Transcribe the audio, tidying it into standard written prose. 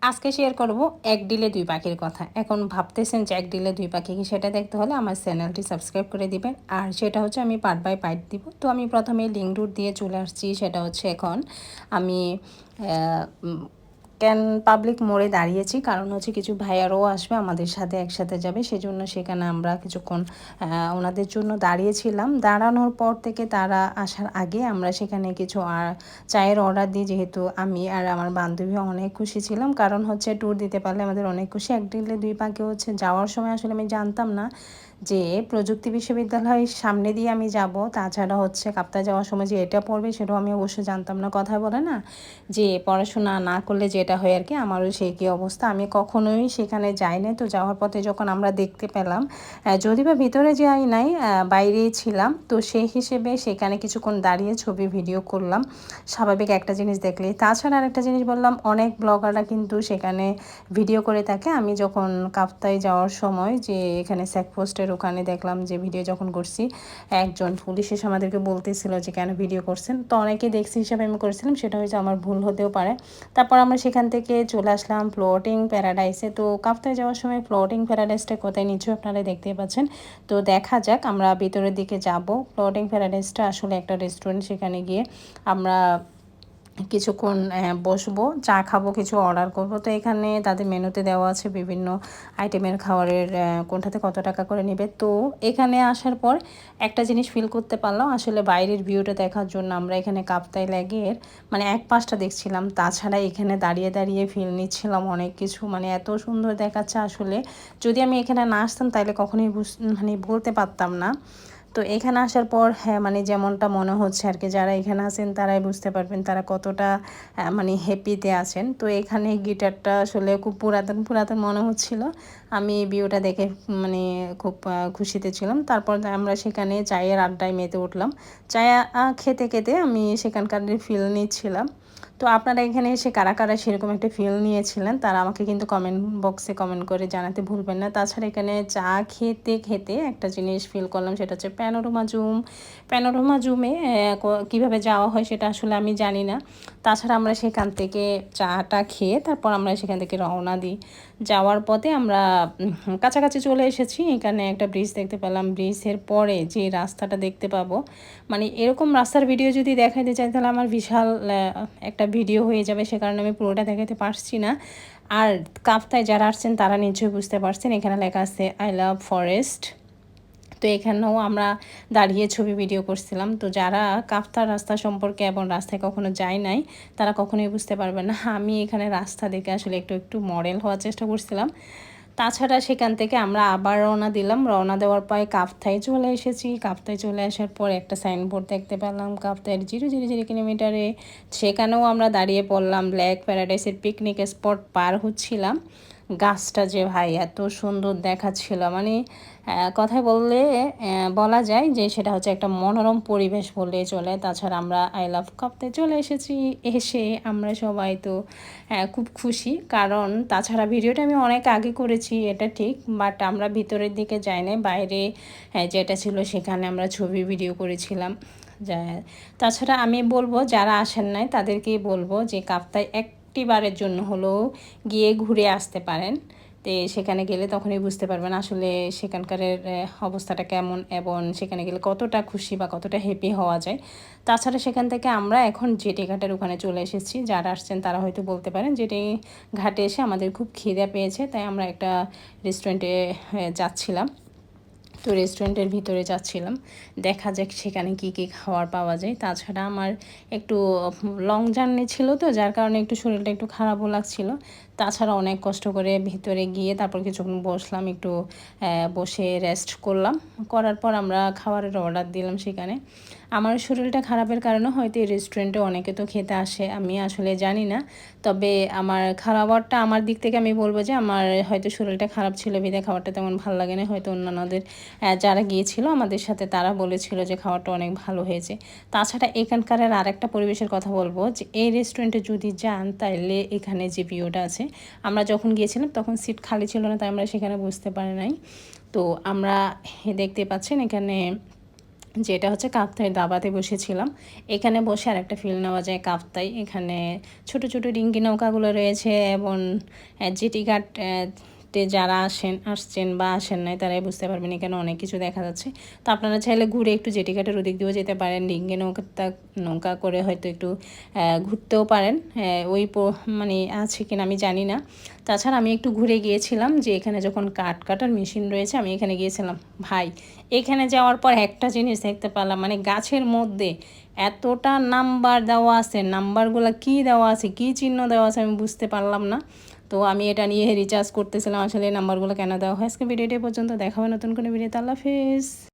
আজকে শেয়ার করব এক ডিলে দুই পাখির কথা। এখন ভাবতেছেন যে এক ডিলে দুই পাখি কি, সেটা দেখতে হলে আমার চ্যানেলটি সাবস্ক্রাইব করে দিবেন। আর সেটা হচ্ছে আমি পার্ট বাই পার্ট দিব। তো আমি প্রথমে লিঙ্ক রুট দিয়ে চলে আসছি। সেটা হচ্ছে এখন আমি ক্যান পাবলিক মোড়ে দাঁড়িয়েছি, কারণ হচ্ছে কিছু ভাইয়ারও আসবে আমাদের সাথে, একসাথে যাবে, সেজন্য সেখানে আমরা কিছুক্ষণ ওনাদের জন্য দাঁড়িয়েছিলাম। দাঁড়ানোর পর থেকে তারা আসার আগে আমরা সেখানে কিছু চায়ের অর্ডার দিই, যেহেতু আমি আর আমার বান্ধবী অনেক খুশি ছিলাম, কারণ হচ্ছে ট্যুর দিতে পারলে আমাদের অনেক খুশি। এক ডিলে দুই পাখি হচ্ছে যাওয়ার সময় আসলে আমি জানতাম না যে প্রযুক্তি বিশ্ববিদ্যালয়ের সামনে দিয়ে আমি যাব, তাছাড়া হচ্ছে কাপ্তাই যাওয়ার সময় যে এটা পড়বে সেটাও আমি অবশ্যই জানতাম না। কথায় বলে না যে পড়াশোনা না করলে যেটা হয় আর কি, আমারও সেই কী অবস্থা। আমি কখনোই সেখানে যাই নাই। তো যাওয়ার পথে যখন আমরা দেখতে পেলাম, যদি বা ভিতরে যাই নাই, বাইরেই ছিলাম, তো সেই হিসেবে সেখানে কিছুক্ষণ দাঁড়িয়ে ছবি ভিডিও করলাম। স্বাভাবিক একটা জিনিস দেখলে। তাছাড়া আরেকটা জিনিস বললাম, অনেক ব্লগাররা কিন্তু সেখানে ভিডিও করে থাকে। আমি যখন কাপ্তাই যাওয়ার সময় যে এখানে চেকপোস্টের ওখানে দেখলাম যে ভিডিও যখন করছি, একজন পুলিশ এসে আমাদেরকে বলতেছিল যে কেন ভিডিও করছেন। তো অনেকে দেখছি হিসাবে আমি করেছিলাম, সেটা হয়তো আমার ভুল হতেও পারে। তারপর আমরা সেখান থেকে চলে আসলাম ফ্লোটিং প্যারাডাইসে। তো কাপ্তাই যাওয়ার সময় ফ্লোটিং প্যারাডাইসটা কোথায় নিশ্চয়ই আপনারা দেখতেই পাচ্ছেন। তো দেখা যাক, আমরা ভিতরের দিকে যাব। ফ্লোটিং প্যারাডাইসটা আসলে একটা রেস্টুরেন্ট, সেখানে গিয়ে আমরা কিছুক্ষণ বসবো, চা খাবো, কিছু অর্ডার করব। তো এখানে তাদের মেনুতে দেওয়া আছে বিভিন্ন আইটেমের খাবারের কোনটাতে কত টাকা করে নেবে। তো এখানে আসার পর একটা জিনিস ফিল করতে পারলাম, আসলে বাইরের ভিউটা দেখার জন্য আমরা এখানে কাপ্তাই লেকের মানে এক পাশটা দেখছিলাম, তাছাড়া এখানে দাঁড়িয়ে দাঁড়িয়ে ফিল নিচ্ছিলাম অনেক কিছু। মানে এত সুন্দর দেখাচ্ছে আসলে, যদি আমি এখানে না আসতাম তাহলে কখনোই মানে বলতে পারতাম না। তো এখানে আসার পর হ্যাঁ, মানে যেমনটা মনে হচ্ছে আর কি, যারা এখানে আছেন তারাই বুঝতে পারবেন তারা কতটা মানে হ্যাপিতে আছেন। তো এখানে গিটারটা আসলে খুব পুরাতন পুরাতন মনে হচ্ছিল। আমি ভিউটা দেখে মানে খুব খুশিতে ছিলাম। তারপর আমরা সেখানে চায়ের আড্ডায় মেতে উঠলাম। চায়া খেতে খেতে আমি সেখানকার ফিল নিচ্ছিলাম। তো আপনারা এখানে এসে কারা কারা সেরকম একটা ফিল নিয়েছিলেন তারা আমাকে কিন্তু কমেন্ট বক্সে কমেন্ট করে জানাতে ভুলবেন না। তাছাড়া এখানে চা খেতে খেতে একটা জিনিস ফিল করলাম, সেটা হচ্ছে প্যানোরামা জুম। প্যানোরামা জুমে কীভাবে যাওয়া হয় সেটা আসলে আমি জানি না। তাছাড়া আমরা সেখান থেকে চাটা খেয়ে তারপর আমরা সেখান থেকে রওনা দিই। যাওয়ার পথে আমরা কাছাকাছি চলে এসেছি। এখানে একটা ব্রিজ দেখতে পেলাম। ব্রিজের পরে যে রাস্তাটা দেখতে পাবো, মানে এরকম রাস্তার ভিডিও যদি দেখাতে চাই তাহলে আমার বিশাল একটা ভিডিও হয়ে যাবে, সে কারণে আমি পুরোটা দেখাতে পারছি না। আর কাপ্তাই যারা আসছেন তারা নিশ্চয়ই বুঝতে পারছেন, এখানে লেখা আছে আই লাভ ফরেস্ট। তো এখানেও আমরা দাঁড়িয়ে ছবি ভিডিও করছিলাম। তো যারা কাপ্তাই রাস্তা সম্পর্কে এবং রাস্তায় কখনো যায় নাই তারা কখনোই বুঝতে পারবে না। আমি এখানে রাস্তা দেখে আসলে একটু একটু মডেল হওয়ার চেষ্টা করছিলাম। তাছাড়া সেখান থেকে আমরা আবার রওনা দিলাম। রওনা দেওয়ার পরে কাপ্তাই চলে এসেছি। কাপ্তাই চলে আসার পর একটা সাইনবোর্ড দেখতে পেলাম কাপ্তাইয়ের 000 কিলোমিটারে। সেখানেও আমরা দাঁড়িয়ে পড়লাম। লেক প্যারাডাইসের পিকনিক স্পট পার হচ্ছিলাম। গাছটা যে ভাই এত সুন্দর দেখাচ্ছিল, মানে কথায় বললে বলা যায় যে সেটা হচ্ছে একটা মনোরম পরিবেশ বললেই চলে। তাছাড়া আমরা আই লাভ কাপ্তাই চলে এসেছি। এসে আমরা সবাই তো খুব খুশি, কারণ তাছাড়া ভিডিওটা আমি অনেক আগে করেছি এটা ঠিক, বাট আমরা ভিতরের দিকে যাই নাই, বাইরে যেটা ছিল সেখানে আমরা ছবি ভিডিও করেছিলাম। যা তাছাড়া আমি বলবো যারা আসেন নাই তাদেরকেই বলবো যে কাপ্তাই একটি বারের জন্য হলেও গিয়ে ঘুরে আসতে পারেন। তো সেখানে গেলে তখনই বুঝতে পারবেন আসলে সেখানকার অবস্থাটা কেমন এবং সেখানে গেলে কতটা খুশি বা কতটা হ্যাপি হওয়া যায়। তাছাড়া সেখান থেকে আমরা এখন জেটি ঘাটের ওখানে চলে এসেছি। যারা আসছেন তারা হয়তো বলতে পারেন জেটি ঘাটে এসে আমাদের খুব খিদে পেয়েছে, তাই আমরা একটা রেস্টুরেন্টে যাচ্ছিলাম। তো রেস্টুরেন্টের ভিতরে যাচ্ছিলাম, দেখা যাক সেখানে কী কী খাবার পাওয়া যায়। তাছাড়া আমার একটু লং জার্নি ছিল, তো যার কারণে একটু শরীরটা একটু খারাপও লাগছিল। তাছাড়া অনেক কষ্ট করে ভিতরে গিয়ে তারপর কিছুক্ষণ বসলাম, একটু বসে রেস্ট করলাম। করার পর আমরা খাবারের অর্ডার দিলাম সেখানে। আমার শরীরটা খারাপের কারণে হয়তো এই রেস্টুরেন্টে অনেকে তো খেতে আসে, আমি আসলে জানি না। তবে আমার খাবারটা আমার দিক থেকে আমি বলবো যে আমার হয়তো শরীরটা খারাপ ছিল বিধায় খাবারটা তেমন ভালো লাগে না। হয়তো অন্যান্যদের যারা গিয়েছিল আমাদের সাথে তারা বলেছিল যে খাবারটা অনেক ভালো হয়েছে। তাছাড়া এখানকার আরেকটা পরিবেশের কথা বলবো যে এই রেস্টুরেন্টে যদি যান তাহলে এখানে যে ভিউটা আছে, আমরা যখন গিয়েছিলাম তখন সিট খালি ছিল না, তাই আমরা সেখানে বুঝতে পারি নাই। তো আমরা দেখতে পাচ্ছেন এখানে যেটা হচ্ছে কাপ্তাই দাবাতে বসেছিলাম। এখানে বসে আর একটা ফিল নেওয়া যায় কাপ্তাই। এখানে ছোট ছোট ডিঙ্গি নৌকাগুলো রয়েছে এবং জেটিঘাট যারা আসছেন বা আসেন নাই তারাই বুঝতে পারবেন এখানে অনেক কিছু দেখা যাচ্ছে। তো আপনারা চাইলে ঘুরে একটু জেটিঘাটের ওদিক দিয়েও যেতে পারেন, ডিঙ্গি নৌকা করে হয়তো একটু ঘুরতেও পারেন। ওই মানে আছে কিনা আমি জানি না। তাছাড়া আমি একটু ঘুরে গিয়েছিলাম যে এখানে যখন কাটার মেশিন রয়েছে, আমি এখানে গিয়েছিলাম। ভাই এখানে যাওয়ার পর একটা জিনিস দেখতে পেলাম, মানে গাছের মধ্যে এতটা নাম্বার দেওয়া আছে, নাম্বারগুলো কি দেওয়া আছে, কি চিহ্ন দেওয়া আছে আমি বুঝতে পারলাম না। তো আমি এটা নিয়ে রিচার্জ করতেছিলাম আসলে এই নাম্বারগুলো কেন দেওয়া হয়। আজকে ভিডিওটি পর্যন্ত, দেখা হবে নতুন কোনো ভিডিওতে। আল্লাহ হাফেজ।